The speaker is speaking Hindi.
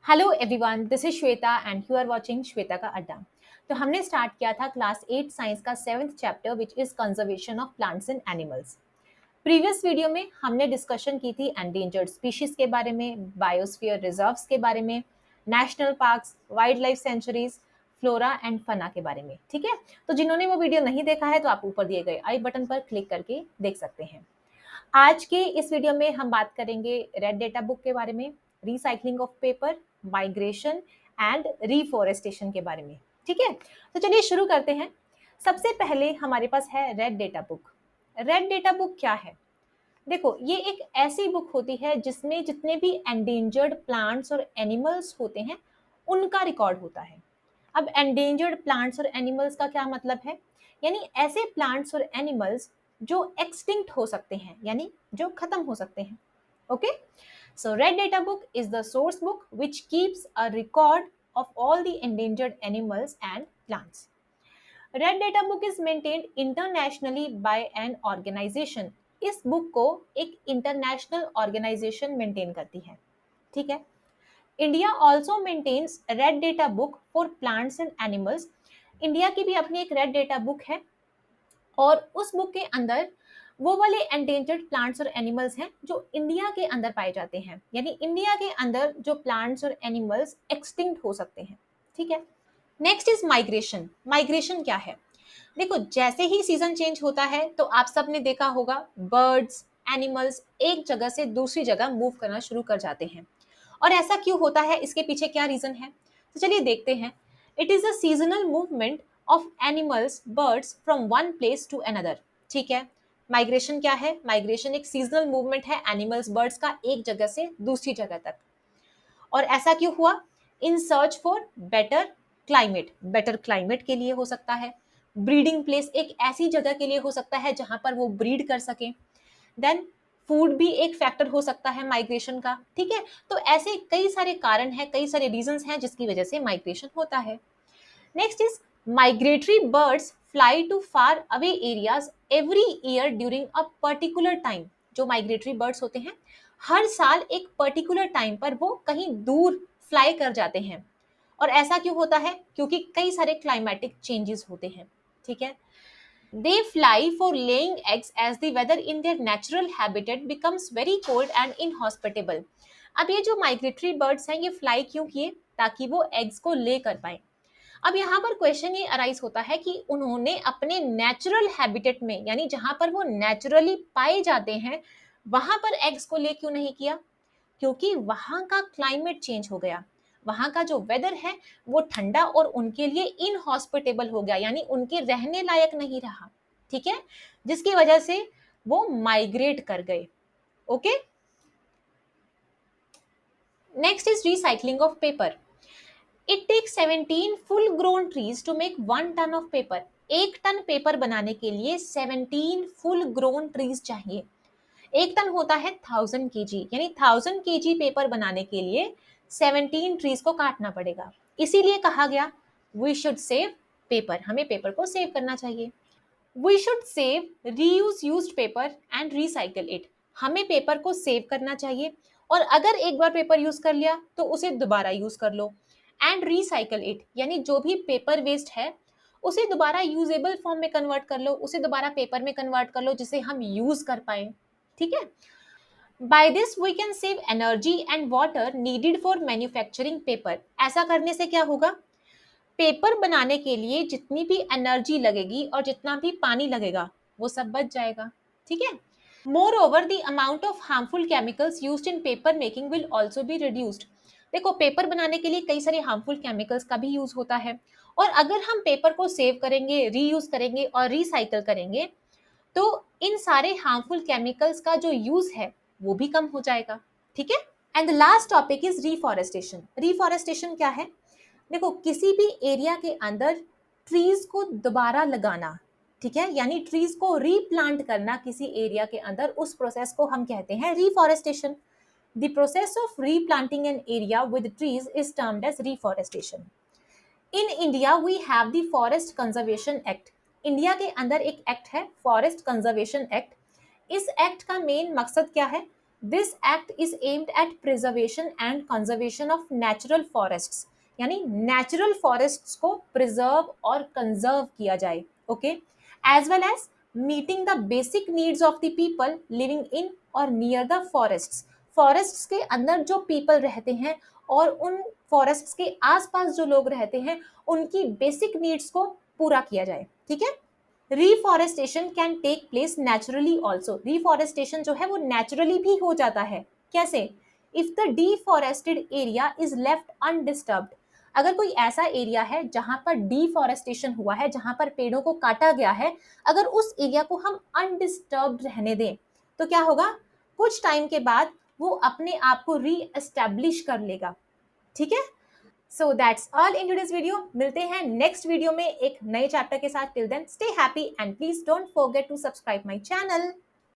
Hello everyone, this is Shweta and you are watching Shweta का अड्डा। तो हमने स्टार्ट किया था क्लास 8 साइंस का 7th chapter which is conservation of plants and animals. Previous video में हमने डिस्कशन की थी एंडेंजर्ड स्पीशीज के बारे में, बायोस्फीयर रिजर्व्स के बारे में, national parks, wildlife sanctuaries, flora and fauna के बारे में। ठीक है, तो जिन्होंने वो वीडियो नहीं देखा है तो आप ऊपर दिए गए आई बटन पर क्लिक करके देख सकते हैं। आज के इस वीडियो में हम बात करेंगे रेड डेटा बुक के बारे में, recycling of paper, migration and reforestation के बारे में। ठीक है, तो चलिए शुरू करते हैं। सबसे पहले हमारे पास है red data book. Red data book क्या है? देखो, ये एक ऐसी बुक होती है जिसमें जितने भी एंडेंजर्ड प्लांट्स और एनिमल्स होते हैं उनका रिकॉर्ड होता है। अब एंडेंजर्ड प्लांट्स और एनिमल्स का क्या मतलब है? यानी ऐसे प्लांट्स और एनिमल्स जो एक्सटिंक्ट हो सकते हैं, यानी जो खत्म हो सकते हैं। Okay, so red data book is the source book which keeps a record of all the endangered animals and plants. Red Data Book is maintained internationally by an organization. इस बुक को एक इंटरनेशनल ऑर्गेनाइजेशन मेंटेन करती है। ठीक है, India also maintains red data book for plants and animals. India की भी अपनी एक रेड डेटा बुक है और उस बुक के अंदर वो वाले एंडेंजर्ड प्लांट्स और एनिमल्स हैं जो इंडिया के अंदर पाए जाते हैं, यानी इंडिया के अंदर जो प्लांट्स और एनिमल्स एक्सटिंक्ट हो सकते हैं। ठीक है, नेक्स्ट इज माइग्रेशन। माइग्रेशन क्या है? देखो, जैसे ही सीजन चेंज होता है तो आप सब ने देखा होगा बर्ड्स, एनिमल्स एक जगह से दूसरी जगह मूव करना शुरू कर जाते हैं। और ऐसा क्यों होता है, इसके पीछे क्या रीजन है? तो चलिए देखते हैं। It is a seasonal movement of animals, birds from one place to another. ठीक है, माइग्रेशन क्या है? माइग्रेशन एक सीजनल मूवमेंट है एनिमल्स, बर्ड्स का एक जगह से दूसरी जगह तक। और ऐसा क्यों हुआ? In search for better climate. Better climate के लिए हो सकता है, ब्रीडिंग प्लेस एक ऐसी जगह के लिए हो सकता है जहां पर वो ब्रीड कर सके, देन फूड भी एक फैक्टर हो सकता है माइग्रेशन का। ठीक है, तो ऐसे कई सारे कारण हैं, कई सारे रीजंस हैं जिसकी वजह से माइग्रेशन होता है। Next is migratory birds fly to far away areas every year during a particular time. जो माइग्रेटरी बर्ड्स होते हैं हर साल एक पर्टिकुलर टाइम पर वो कहीं दूर फ्लाई कर जाते हैं। और ऐसा क्यों होता है? क्योंकि कई सारे क्लाइमेटिक चेंजेस होते हैं। ठीक है, they fly for laying eggs as the weather in their natural habitat becomes very cold and inhospitable. अब ये जो माइग्रेटरी बर्ड्स हैं ये फ्लाई क्यों किए? ताकि वो एग्स को ले कर पाए। अब यहाँ पर क्वेश्चन ये अराइज होता है कि उन्होंने अपने नेचुरल हैबिटेट में, यानी जहां पर वो नेचुरली पाए जाते हैं, वहां पर एग्स को ले क्यों नहीं किया? क्योंकि वहां का क्लाइमेट चेंज हो गया, वहां का जो वेदर है वो ठंडा और उनके लिए इनहॉस्पिटेबल हो गया, यानी उनके रहने लायक नहीं रहा। ठीक है, जिसकी वजह से वो माइग्रेट कर गए। Okay, next is recycling of paper. It takes 17 full grown trees to make 1 ton of paper. 1 ton paper बनाने के लिए 17 फुल ग्रोन ट्रीज चाहिए। 1 टन होता है 1000 kg, यानी 1000 kg पेपर बनाने के लिए 17 ट्रीज को काटना पड़ेगा। इसीलिए कहा गया वी शुड सेव पेपर, हमें पेपर को सेव करना चाहिए। We should save reuse used paper and recycle it. हमें पेपर को सेव करना चाहिए और अगर एक बार पेपर यूज कर लिया तो उसे दोबारा यूज कर लो। एंड रिसाइकल इट, यानी जो भी पेपर वेस्ट है उसे दोबारा यूजेबल फॉर्म में कन्वर्ट कर लो, उसे दोबारा पेपर में कन्वर्ट कर लो जिसे हम यूज कर पाए। ठीक है, by this we can save energy and water needed for manufacturing paper. ऐसा करने से क्या होगा? पेपर बनाने के लिए जितनी भी एनर्जी लगेगी और जितना भी पानी लगेगा वो सब बच जाएगा। ठीक है, more over the amount of harmful chemicals used in paper making will also be reduced. देखो, पेपर बनाने के लिए कई सारे हार्मफुल केमिकल्स का भी यूज होता है और अगर हम पेपर को सेव करेंगे, रीयूज करेंगे और रिसाइकल करेंगे तो इन सारे हार्मफुल केमिकल्स का जो यूज है वो भी कम हो जाएगा। ठीक है, and the last topic is reforestation. Reforestation क्या है? देखो, किसी भी एरिया के अंदर ट्रीज को दोबारा लगाना, ठीक है, यानी ट्रीज को रीप्लांट करना किसी एरिया के अंदर, उस प्रोसेस को हम कहते हैं reforestation. The process of replanting an area with trees is termed as reforestation. In India we have the forest conservation act. India के अंदर एक एक्ट है, फॉरेस्ट कंजर्वेशन एक्ट। इस एक्ट का मेन मकसद क्या है? This act is aimed at preservation and conservation of natural forests, यानी नेचुरल फॉरेस्ट्स को प्रिजर्व और कंजर्व किया जाए, okay, as well as meeting the basic needs of the people living in और नियर द फॉरेस्ट्स। फॉरेस्ट्स के अंदर जो पीपल रहते हैं और उन फॉरेस्ट्स के आसपास जो लोग रहते हैं उनकी बेसिक नीड्स को पूरा किया जाए, ठीक है। Reforestation can take place naturally also, reforestation जो है वो नेचुरली भी हो जाता है। कैसे? If the deforested area is left undisturbed, अगर कोई ऐसा एरिया है जहां पर डिफॉरेस्टेशन हुआ है, जहां पर पेड़ों को काटा गया है, अगर उस एरिया को हम अनडिस्टर्ब्ड रहने दें तो क्या होगा, कुछ टाइम के बाद वो अपने आप को री एस्टैब्लिश कर लेगा, ठीक है। So that's all in today's video. मिलते हैं नेक्स्ट वीडियो में एक नए चैप्टर के साथ। Till then stay happy and please don't forget to subscribe my channel.